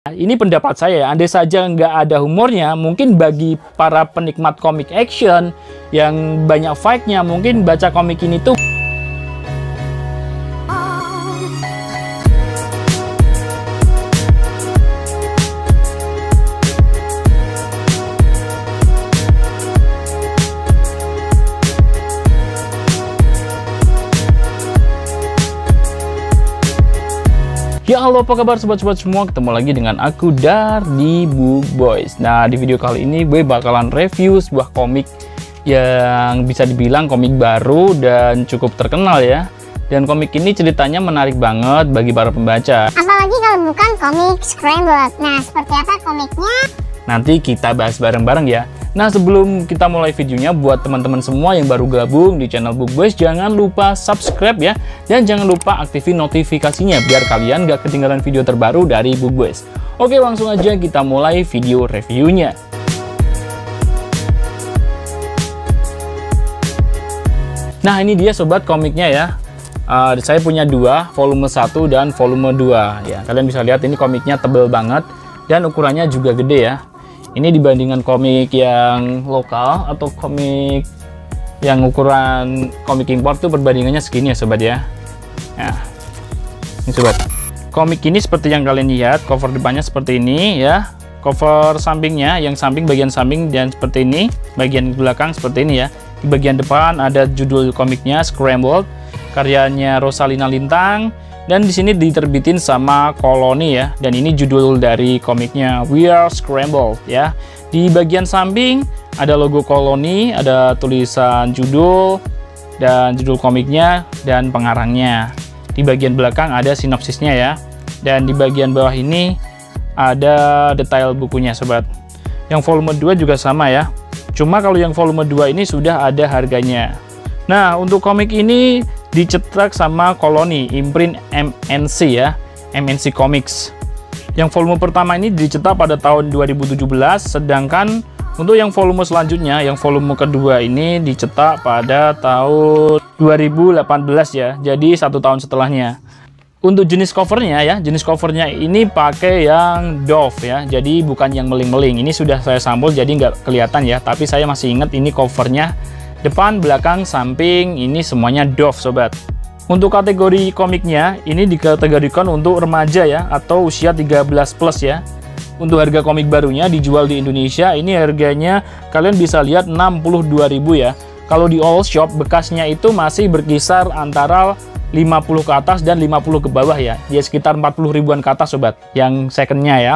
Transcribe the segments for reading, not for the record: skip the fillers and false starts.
Ini pendapat saya, andai saja nggak ada humornya, mungkin bagi para penikmat komik action yang banyak fight-nya, mungkin baca komik ini tuh ya. Halo, apa kabar sobat-sobat semua, ketemu lagi dengan aku Dar di Book Boys. Nah, di video kali ini gue bakalan review sebuah komik yang bisa dibilang komik baru dan cukup terkenal ya. Dan komik ini ceritanya menarik banget bagi para pembaca. Apalagi kalau bukan komik Scrambled. Nah, seperti apa komiknya? Nanti kita bahas bareng-bareng ya. Nah, sebelum kita mulai videonya, buat teman-teman semua yang baru gabung di channel Book Boys, jangan lupa subscribe ya. Dan jangan lupa aktifin notifikasinya biar kalian gak ketinggalan video terbaru dari Book Boys. Oke, langsung aja kita mulai video reviewnya. Nah, ini dia sobat komiknya ya. Saya punya dua, volume 1 dan volume 2 ya. Kalian bisa lihat ini komiknya tebel banget dan ukurannya juga gede ya. Ini dibandingkan komik yang lokal atau komik yang ukuran komik impor tuh perbandingannya segini ya sobat ya. Nah, ini sobat. Komik ini seperti yang kalian lihat, cover depannya seperti ini ya. Cover sampingnya, yang samping bagian samping dan seperti ini, bagian belakang seperti ini ya. Di bagian depan ada judul komiknya Scrambled, karyanya Rosalina Lintang. Dan di sini diterbitin sama Koloni ya, dan ini judul dari komiknya We Are Scrambled ya. Di bagian samping ada logo Koloni, ada tulisan judul dan judul komiknya dan pengarangnya. Di bagian belakang ada sinopsisnya ya, dan di bagian bawah ini ada detail bukunya sobat. Yang volume 2 juga sama ya, cuma kalau yang volume 2 ini sudah ada harganya. Nah, untuk komik ini dicetak sama Koloni, imprint MNC ya, MNC Comics. Yang volume pertama ini dicetak pada tahun 2017, sedangkan untuk yang volume selanjutnya, yang volume kedua ini dicetak pada tahun 2018 ya, jadi 1 tahun setelahnya. Untuk jenis covernya ya, jenis covernya ini pakai yang doff ya, jadi bukan yang meling-meling. Ini sudah saya sampul jadi nggak kelihatan ya, tapi saya masih ingat ini covernya. Depan, belakang, samping, ini semuanya doff sobat. Untuk kategori komiknya, ini dikategorikan untuk remaja ya, atau usia 13 plus ya. Untuk harga komik barunya dijual di Indonesia, ini harganya kalian bisa lihat 62.000 ya. Kalau di all shop, bekasnya itu masih berkisar antara 50 ke atas dan 50 ke bawah ya. Ya sekitar 40 ribuan ke atas sobat, yang secondnya ya.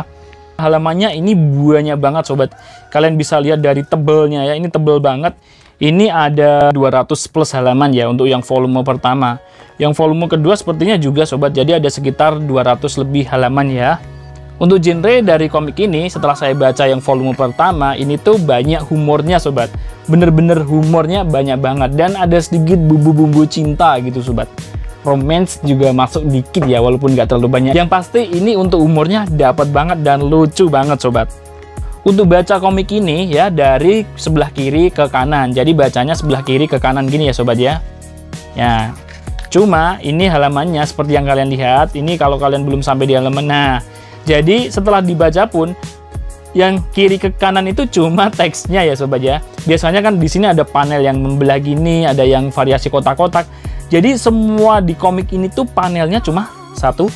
Halamannya ini banyak banget sobat. Kalian bisa lihat dari tebelnya ya, ini tebel banget. Ini ada 200 plus halaman ya untuk yang volume pertama. Yang volume kedua sepertinya juga sobat, jadi ada sekitar 200 lebih halaman ya. Untuk genre dari komik ini, setelah saya baca yang volume pertama, ini tuh banyak humornya sobat. Bener-bener humornya banyak banget, dan ada sedikit bumbu-bumbu cinta gitu sobat. Romance juga masuk dikit ya, walaupun nggak terlalu banyak. Yang pasti ini untuk humornya dapat banget dan lucu banget sobat. Untuk baca komik ini ya dari sebelah kiri ke kanan, jadi bacanya sebelah kiri ke kanan gini ya sobat ya. Ya, cuma ini halamannya seperti yang kalian lihat, ini kalau kalian belum sampai di halaman. Nah, jadi setelah dibaca pun yang kiri ke kanan itu cuma teksnya ya sobat ya. Biasanya kan di sini ada panel yang membelah gini, ada yang variasi kotak-kotak. Jadi semua di komik ini tuh panelnya cuma satu.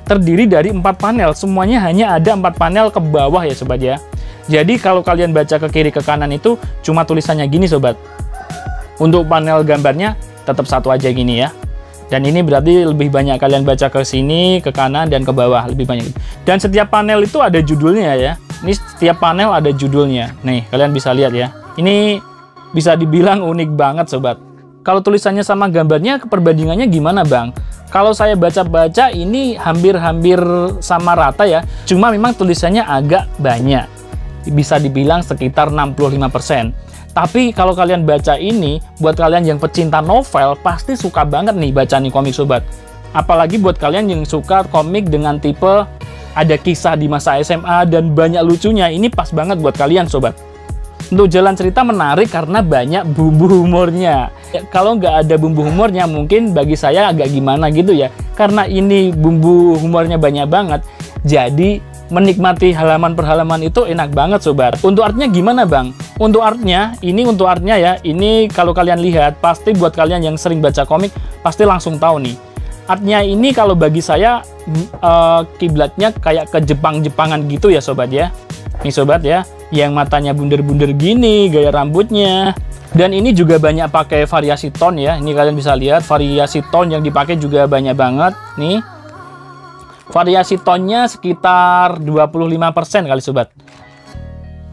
Terdiri dari 4 panel, semuanya hanya ada 4 panel ke bawah ya sobat ya. Jadi kalau kalian baca ke kiri ke kanan itu cuma tulisannya gini sobat. Untuk panel gambarnya tetap satu aja gini ya. Dan ini berarti lebih banyak kalian baca ke sini, ke kanan dan ke bawah, lebih banyak. Dan setiap panel itu ada judulnya ya. Ini setiap panel ada judulnya. Nih, kalian bisa lihat ya. Ini bisa dibilang unik banget sobat. Kalau tulisannya sama gambarnya, perbandingannya gimana bang? Kalau saya baca-baca ini hampir-hampir sama rata ya. Cuma memang tulisannya agak banyak. Bisa dibilang sekitar 65%. Tapi kalau kalian baca ini, buat kalian yang pecinta novel, pasti suka banget nih baca nih komik sobat. Apalagi buat kalian yang suka komik dengan tipe ada kisah di masa SMA dan banyak lucunya, ini pas banget buat kalian sobat. Untuk jalan cerita menarik karena banyak bumbu humornya. Ya, kalau nggak ada bumbu humornya mungkin bagi saya agak gimana gitu ya. Karena ini bumbu humornya banyak banget, Jadi menikmati halaman per halaman itu enak banget sobat. Untuk artnya gimana bang? Untuk artnya ya, ini kalau kalian lihat pasti buat kalian yang sering baca komik pasti langsung tahu nih. Artnya ini kalau bagi saya kiblatnya kayak ke Jepang-Jepangan gitu ya sobat ya. Nih sobat ya, yang matanya bunder-bunder gini, gaya rambutnya. Dan ini juga banyak pakai variasi tone ya. Ini kalian bisa lihat variasi tone yang dipakai juga banyak banget nih. Variasi tonnya sekitar 25% kali sobat.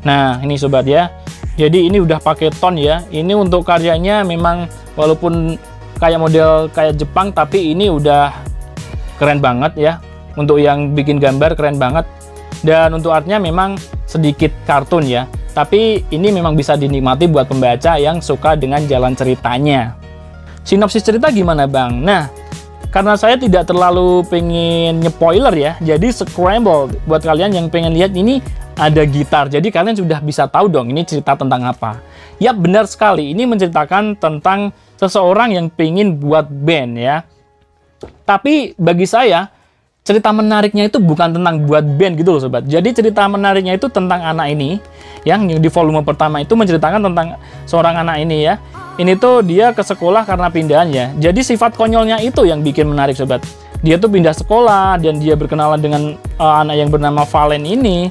Nah ini sobat ya, jadi ini udah pakai tone ya. Ini untuk karyanya memang walaupun kayak model kayak Jepang, tapi ini udah keren banget ya. Untuk yang bikin gambar keren banget. Dan untuk artnya memang sedikit kartun ya, tapi ini memang bisa dinikmati buat pembaca yang suka dengan jalan ceritanya. Sinopsis cerita gimana bang? Nah, karena saya tidak terlalu pengen nge-spoiler ya, jadi scramble buat kalian yang pengen lihat ini ada gitar. Jadi kalian sudah bisa tahu dong ini cerita tentang apa. Ya benar sekali, ini menceritakan tentang seseorang yang pengen buat band ya. Tapi bagi saya, cerita menariknya itu bukan tentang buat band gitu loh sobat. Jadi cerita menariknya itu tentang anak ini, yang di volume pertama itu menceritakan tentang seorang anak ini ya. Ini tuh dia ke sekolah karena pindahannya. Jadi sifat konyolnya itu yang bikin menarik sobat. Dia tuh pindah sekolah dan dia berkenalan dengan anak yang bernama Valen ini.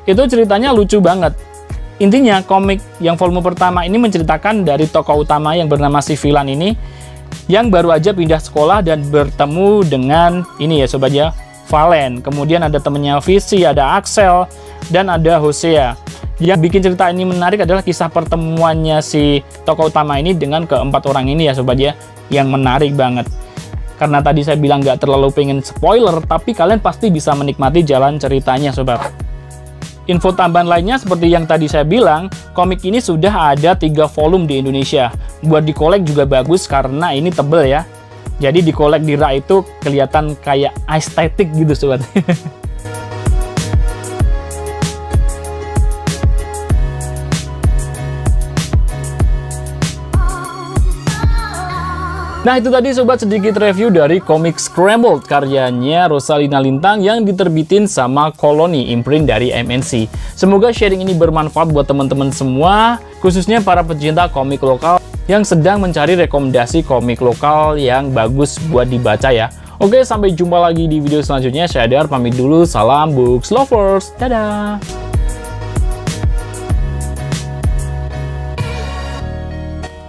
Itu ceritanya lucu banget. Intinya komik yang volume pertama ini menceritakan dari tokoh utama yang bernama si Vilan ini, yang baru aja pindah sekolah dan bertemu dengan ini ya sobat ya, Valen. Kemudian ada temennya Visi, ada Axel, dan ada Hosea. Yang bikin cerita ini menarik adalah kisah pertemuannya si tokoh utama ini dengan keempat orang ini ya sobat ya, yang menarik banget. Karena tadi saya bilang nggak terlalu pengen spoiler, tapi kalian pasti bisa menikmati jalan ceritanya sobat. Info tambahan lainnya seperti yang tadi saya bilang, komik ini sudah ada 3 volume di Indonesia. Buat dikolek juga bagus karena ini tebel ya. Jadi dikolek di rak itu kelihatan kayak estetik gitu sobat. Nah itu tadi sobat sedikit review dari komik Scrambled karyanya Rosalina Lintang yang diterbitin sama Koloni imprint dari MNC. Semoga sharing ini bermanfaat buat teman-teman semua, khususnya para pecinta komik lokal yang sedang mencari rekomendasi komik lokal yang bagus buat dibaca ya. Oke, sampai jumpa lagi di video selanjutnya. Saya Dar pamit dulu, salam books lovers, dadah.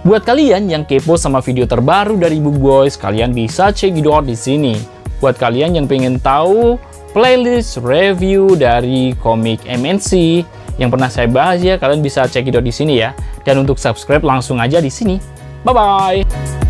Buat kalian yang kepo sama video terbaru dari Book Boys, kalian bisa check it out di sini. Buat kalian yang pengen tahu playlist review dari komik MNC yang pernah saya bahas ya, kalian bisa check it out di sini ya. Dan untuk subscribe langsung aja di sini. Bye bye.